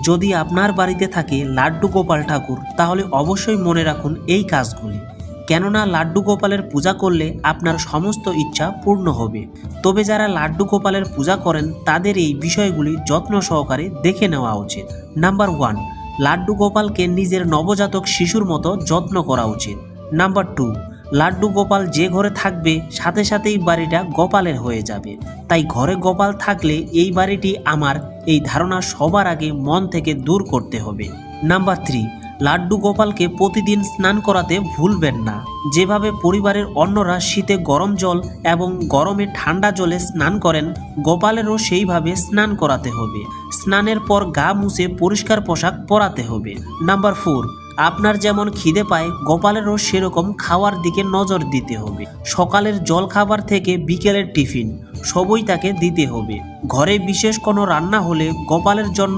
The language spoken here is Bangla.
যদি আপনার বাড়িতে থাকে লাড্ডু গোপাল ঠাকুর তাহলে অবশ্যই মনে রাখুন এই কাজগুলি, কেননা লাড্ডু গোপালের পূজা করলে আপনার সমস্ত ইচ্ছা পূর্ণ হবে। তবে যারা লাড্ডু গোপালের পূজা করেন তাদের এই বিষয়গুলি যত্ন সহকারে দেখে নেওয়া উচিত। নাম্বার 1, লাড্ডু গোপালকে নিজের নবজাতক শিশুর মতো যত্ন করা উচিত। নাম্বার 2, লাড্ডু গোপাল যে ঘরে থাকবে সাথে সাথেই বাড়িটা গোপালের হয়ে যাবে, তাই ঘরে গোপাল থাকলে এই বাড়িটি আমার, এই ধারণা সবার আগে মন থেকে দূর করতে হবে। নাম্বার 3, লাড্ডু গোপালকে প্রতিদিন স্নান করাতে ভুলবেন না। যেভাবে পরিবারের অন্যরা শীতে গরম জল এবং গরমে ঠান্ডা জলে স্নান করেন, গোপালেরও সেইভাবে স্নান করাতে হবে। স্নানের পর গা মুছে পরিষ্কার পোশাক পরাতে হবে। নাম্বার 4, আপনার যেমন খিদে পায় গোপালেরও সেরকম খাওয়ার দিকে নজর দিতে হবে। সকালের জল খাবার থেকে বিকেলের টিফিন সবই তাকে দিতে হবে। ঘরে বিশেষ কোনো রান্না হলে গোপালের জন্য